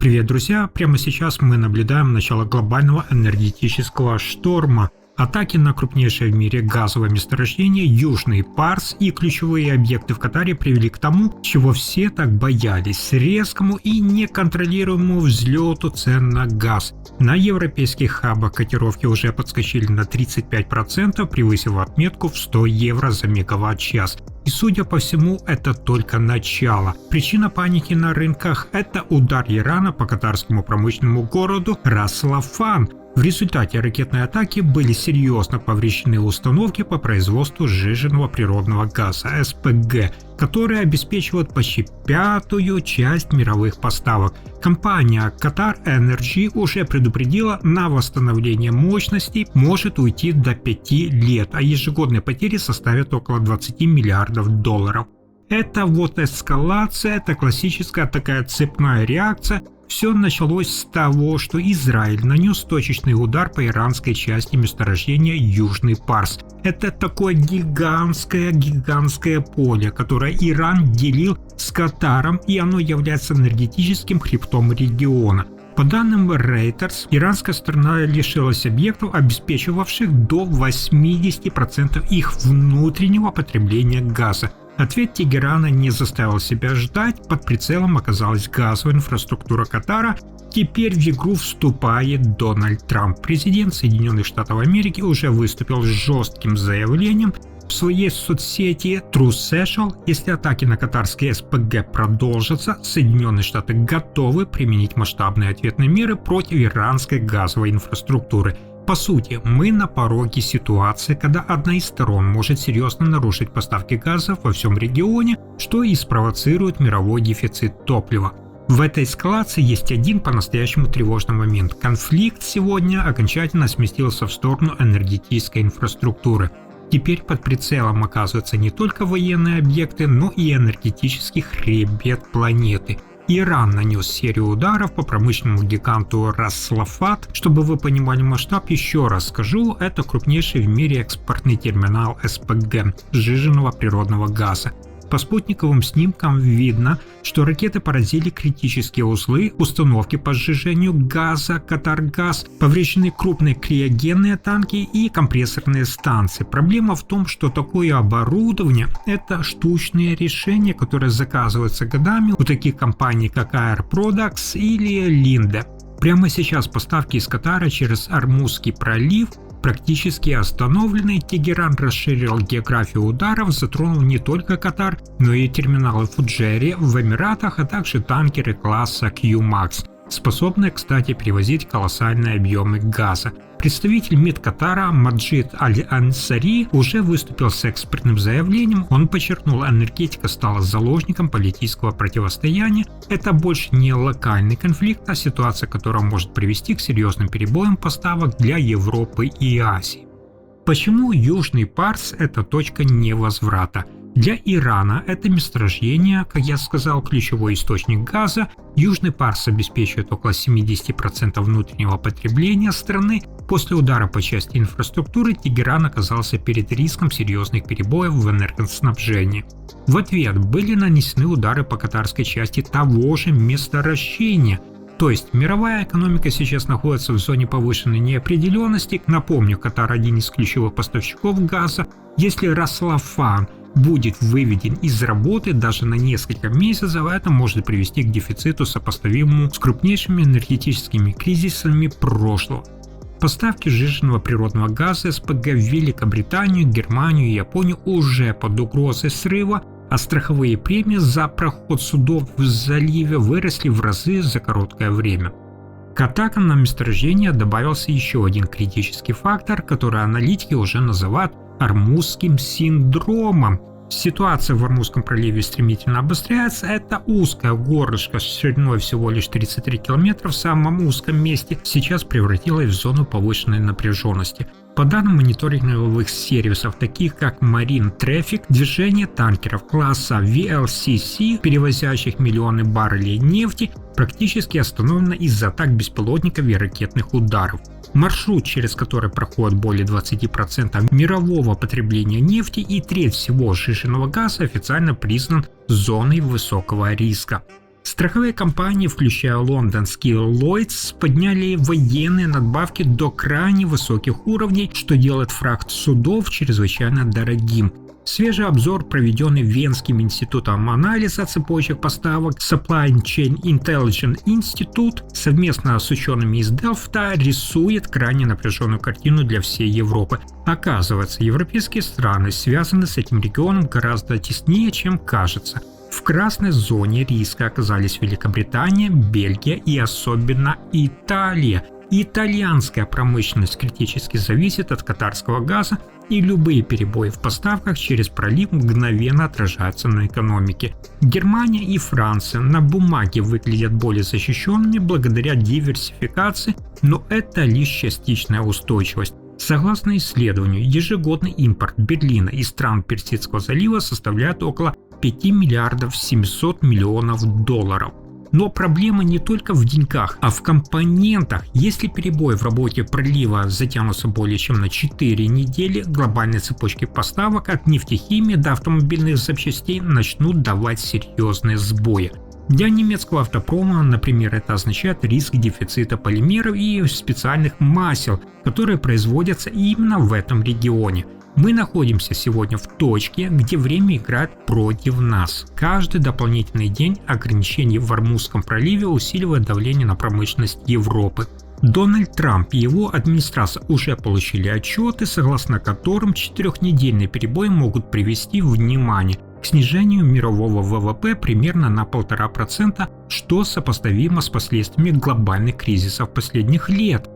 Привет, друзья! Прямо сейчас мы наблюдаем начало глобального энергетического шторма. Атаки на крупнейшее в мире газовое месторождение Южный Парс и ключевые объекты в Катаре привели к тому, чего все так боялись – резкому и неконтролируемому взлету цен на газ. На европейских хабах котировки уже подскочили на 35%, превысив отметку в 100 евро за мегаватт-час. И судя по всему, это только начало. Причина паники на рынках – это удар Ирана по катарскому промышленному городу Рас-Лафан. В результате ракетной атаки были серьезно повреждены установки по производству сжиженного природного газа СПГ, которые обеспечивают почти пятую часть мировых поставок. Компания Qatar Energy уже предупредила, на восстановление мощностей может уйти до 5 лет, а ежегодные потери составят около 20 миллиардов долларов. Это вот эскалация, это классическая такая цепная реакция. Все началось с того, что Израиль нанес точечный удар по иранской части месторождения Южный Парс. Это такое гигантское поле, которое Иран делил с Катаром, и оно является энергетическим хребтом региона. По данным Reuters, иранская сторона лишилась объектов, обеспечивавших до 80% их внутреннего потребления газа. Ответ Тегерана не заставил себя ждать, под прицелом оказалась газовая инфраструктура Катара. Теперь в игру вступает Дональд Трамп. Президент Соединенных Штатов Америки уже выступил с жестким заявлением в своей соцсети Truth Social. Если атаки на катарские СПГ продолжатся, Соединенные Штаты готовы применить масштабные ответные меры против иранской газовой инфраструктуры. По сути, мы на пороге ситуации, когда одна из сторон может серьезно нарушить поставки газа во всем регионе, что и спровоцирует мировой дефицит топлива. В этой эскалации есть один по-настоящему тревожный момент. Конфликт сегодня окончательно сместился в сторону энергетической инфраструктуры. Теперь под прицелом оказываются не только военные объекты, но и энергетический хребет планеты. Иран нанес серию ударов по промышленному гиганту Рас-Лафан. Чтобы вы понимали масштаб, еще раз скажу, это крупнейший в мире экспортный терминал СПГ – сжиженного природного газа. По спутниковым снимкам видно, что ракеты поразили критические узлы, установки по сжижению газа Катаргаз, повреждены крупные криогенные танки и компрессорные станции. Проблема в том, что такое оборудование – это штучные решения, которые заказываются годами у таких компаний, как Air Products или Linde. Прямо сейчас поставки из Катара через Ормузский пролив практически остановлены. Тегеран расширил географию ударов, затронул не только Катар, но и терминалы в Фуджейре в Эмиратах, а также танкеры класса Q-Max, способные, кстати, перевозить колоссальные объемы газа. Представитель МИД Катара Маджид Аль-Ансари уже выступил с экспертным заявлением. Он подчеркнул, энергетика стала заложником политического противостояния. Это больше не локальный конфликт, а ситуация, которая может привести к серьезным перебоям поставок для Европы и Азии. Почему Южный Парс – это точка невозврата? Для Ирана это месторождение, как я сказал, ключевой источник газа. Южный Парс обеспечивает около 70% внутреннего потребления страны. После удара по части инфраструктуры Тегеран оказался перед риском серьезных перебоев в энергоснабжении. В ответ были нанесены удары по катарской части того же месторождения. То есть мировая экономика сейчас находится в зоне повышенной неопределенности. Напомню, Катар один из ключевых поставщиков газа. Если Рас-Лафан будет выведен из работы даже на несколько месяцев, это может привести к дефициту, сопоставимому с крупнейшими энергетическими кризисами прошлого. Поставки сжиженного природного газа СПГ в Великобританию, Германию и Японию уже под угрозой срыва, а страховые премии за проход судов в заливе выросли в разы за короткое время. К атакам на месторождение добавился еще один критический фактор, который аналитики уже называют Ормузским синдромом. Ситуация в Ормузском проливе стремительно обостряется. Это узкое горлышко с шириной всего лишь 33 км в самом узком месте сейчас превратилось в зону повышенной напряженности. По данным мониторинговых сервисов, таких как Marine Traffic, движение танкеров класса VLCC, перевозящих миллионы баррелей нефти, практически остановлено из-за атак беспилотников и ракетных ударов. Маршрут, через который проходит более 20% мирового потребления нефти и треть всего сжиженного газа, официально признан зоной высокого риска. Страховые компании, включая лондонский Lloyds, подняли военные надбавки до крайне высоких уровней, что делает фрахт судов чрезвычайно дорогим. Свежий обзор, проведенный Венским институтом анализа цепочек поставок Supply Chain Intelligence Institute совместно с учеными из Делфта, рисует крайне напряженную картину для всей Европы. Оказывается, европейские страны связаны с этим регионом гораздо теснее, чем кажется. В красной зоне риска оказались Великобритания, Бельгия и особенно Италия. Итальянская промышленность критически зависит от катарского газа, и любые перебои в поставках через пролив мгновенно отражаются на экономике. Германия и Франция на бумаге выглядят более защищенными благодаря диверсификации, но это лишь частичная устойчивость. Согласно исследованию, ежегодный импорт Берлина и стран Персидского залива составляет около 5 миллиардов 700 миллионов долларов. Но проблема не только в деньгах, а в компонентах. Если перебои в работе пролива затянутся более чем на 4 недели, глобальные цепочки поставок от нефтехимии до автомобильных запчастей начнут давать серьезные сбои. Для немецкого автопрома, например, это означает риск дефицита полимеров и специальных масел, которые производятся именно в этом регионе. Мы находимся сегодня в точке, где время играет против нас. Каждый дополнительный день ограничений в Ормузском проливе усиливает давление на промышленность Европы. Дональд Трамп и его администрация уже получили отчеты, согласно которым 4-недельные перебои могут привести, внимание, к снижению мирового ВВП примерно на 1,5%, что сопоставимо с последствиями глобальных кризисов последних лет.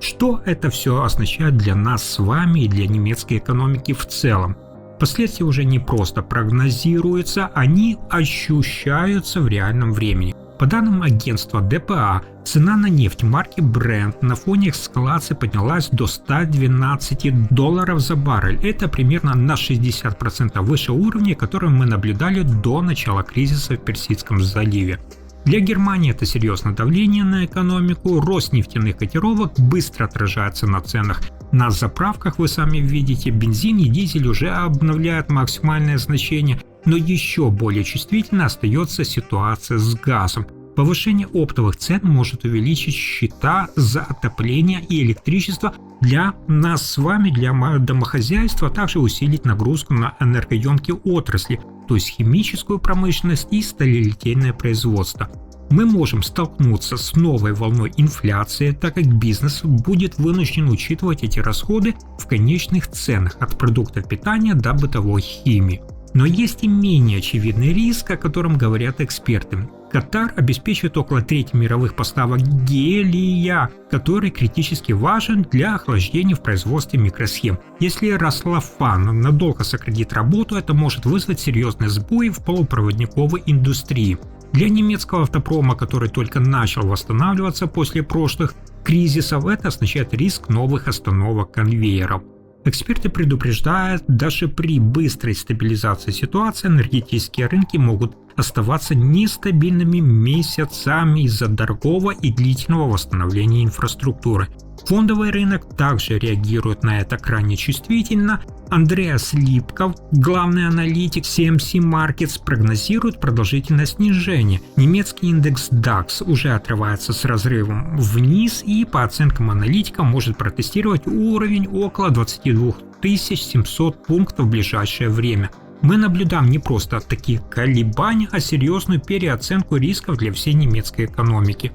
Что это все означает для нас с вами и для немецкой экономики в целом? Последствия уже не просто прогнозируются, они ощущаются в реальном времени. По данным агентства ДПА, цена на нефть марки Brent на фоне эскалации поднялась до $112 за баррель. Это примерно на 60% выше уровня, который мы наблюдали до начала кризиса в Персидском заливе. Для Германии это серьезное давление на экономику, рост нефтяных котировок быстро отражается на ценах. На заправках, вы сами видите, бензин и дизель уже обновляют максимальное значение, но еще более чувствительно остается ситуация с газом. Повышение оптовых цен может увеличить счета за отопление и электричество для нас с вами, для домохозяйства, а также усилить нагрузку на энергоемкие отрасли, то есть химическую промышленность и сталелитейное производство. Мы можем столкнуться с новой волной инфляции, так как бизнес будет вынужден учитывать эти расходы в конечных ценах от продуктов питания до бытовой химии. Но есть и менее очевидный риск, о котором говорят эксперты. Катар обеспечивает около трети мировых поставок гелия, который критически важен для охлаждения в производстве микросхем. Если Рошалафан надолго сократит работу, это может вызвать серьезные сбои в полупроводниковой индустрии. Для немецкого автопрома, который только начал восстанавливаться после прошлых кризисов, это означает риск новых остановок конвейеров. Эксперты предупреждают, даже при быстрой стабилизации ситуации энергетические рынки могут оставаться нестабильными месяцами из-за дорогого и длительного восстановления инфраструктуры. Фондовый рынок также реагирует на это крайне чувствительно. Андреас Липков, главный аналитик CMC Markets, прогнозирует продолжительное снижение. Немецкий индекс DAX уже отрывается с разрывом вниз и, по оценкам аналитика, может протестировать уровень около 22 700 пунктов в ближайшее время. Мы наблюдаем не просто такие колебания, а серьезную переоценку рисков для всей немецкой экономики.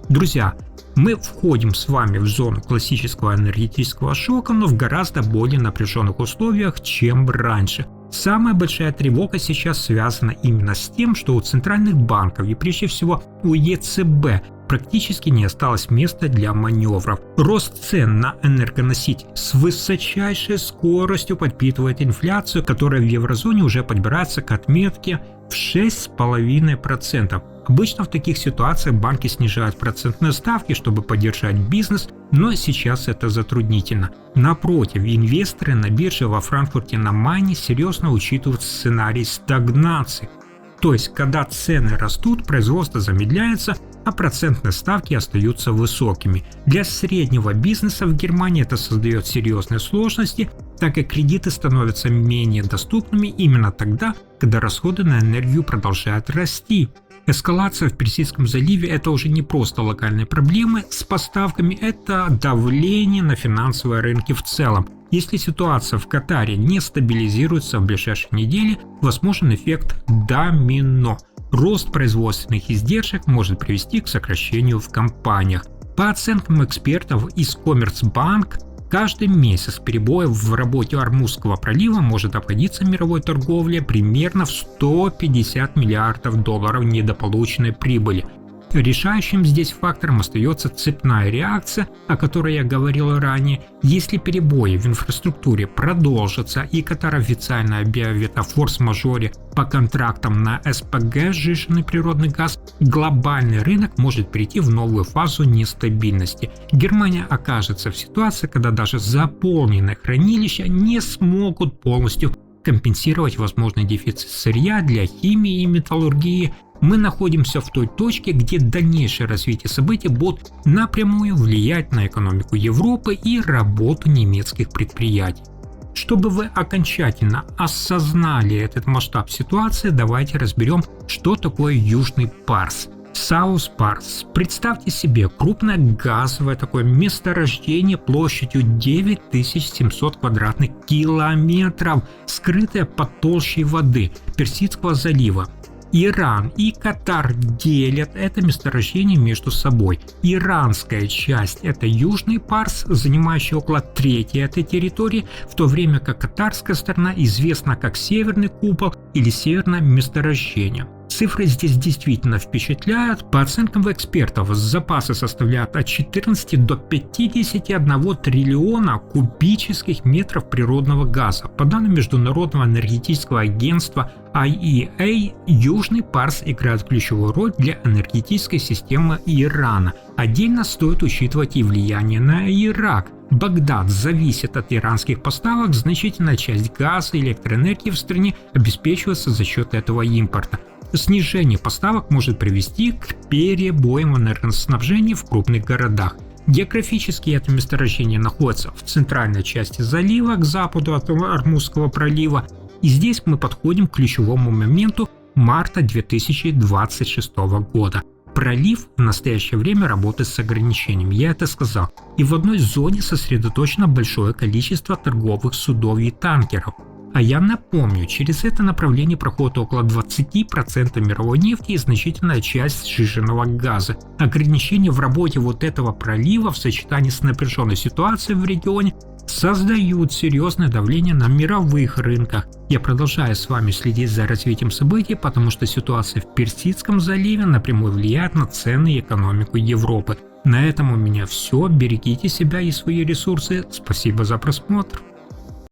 Друзья, мы входим с вами в зону классического энергетического шока, но в гораздо более напряженных условиях, чем раньше. Самая большая тревога сейчас связана именно с тем, что у центральных банков и прежде всего у ЕЦБ практически не осталось места для маневров. Рост цен на энергоносители с высочайшей скоростью подпитывает инфляцию, которая в еврозоне уже подбирается к отметке в 6,5%. Обычно в таких ситуациях банки снижают процентные ставки, чтобы поддержать бизнес, но сейчас это затруднительно. Напротив, инвесторы на бирже во Франкфурте на Майне серьезно учитывают сценарий стагнации. То есть, когда цены растут, производство замедляется, а процентные ставки остаются высокими. Для среднего бизнеса в Германии это создает серьезные сложности, так как кредиты становятся менее доступными именно тогда, когда расходы на энергию продолжают расти. Эскалация в Персидском заливе – это уже не просто локальные проблемы с поставками, это давление на финансовые рынки в целом. Если ситуация в Катаре не стабилизируется в ближайшие недели, возможен эффект домино. Рост производственных издержек может привести к сокращению в компаниях. По оценкам экспертов из Коммерцбанк, каждый месяц перебоев в работе Ормузского пролива может обходиться мировой торговле примерно в 150 миллиардов долларов недополученной прибыли. Решающим здесь фактором остается цепная реакция, о которой я говорил ранее. Если перебои в инфраструктуре продолжатся и Катар официально объявит о форс-мажоре по контрактам на СПГ, сжиженный природный газ, глобальный рынок может перейти в новую фазу нестабильности. Германия окажется в ситуации, когда даже заполненные хранилища не смогут полностью компенсировать возможный дефицит сырья для химии и металлургии. Мы находимся в той точке, где дальнейшее развитие событий будет напрямую влиять на экономику Европы и работу немецких предприятий. Чтобы вы окончательно осознали этот масштаб ситуации, давайте разберем, что такое Южный Парс. South Pars. Представьте себе крупное газовое такое месторождение площадью 9700 квадратных километров, скрытое под толщей воды Персидского залива. Иран и Катар делят это месторождение между собой. Иранская часть – это Южный Парс, занимающий около трети этой территории, в то время как катарская сторона известна как Северный купол или Северное месторождение. Цифры здесь действительно впечатляют. По оценкам экспертов, запасы составляют от 14 до 51 триллиона кубических метров природного газа. По данным Международного энергетического агентства IEA, Южный Парс играет ключевую роль для энергетической системы Ирана. Отдельно стоит учитывать и влияние на Ирак. Багдад зависит от иранских поставок, значительная часть газа и электроэнергии в стране обеспечивается за счет этого импорта. Снижение поставок может привести к перебоям в энергоснабжении в крупных городах. Географически это месторождение находится в центральной части залива, к западу от Ормузского пролива. И здесь мы подходим к ключевому моменту марта 2026 года. Пролив в настоящее время работает с ограничением, я это сказал. И в одной зоне сосредоточено большое количество торговых судов и танкеров. А я напомню, через это направление проходит около 20% мировой нефти и значительная часть сжиженного газа. Ограничения в работе вот этого пролива в сочетании с напряженной ситуацией в регионе создают серьезное давление на мировых рынках. Я продолжаю с вами следить за развитием событий, потому что ситуация в Персидском заливе напрямую влияет на цены и экономику Европы. На этом у меня все. Берегите себя и свои ресурсы. Спасибо за просмотр.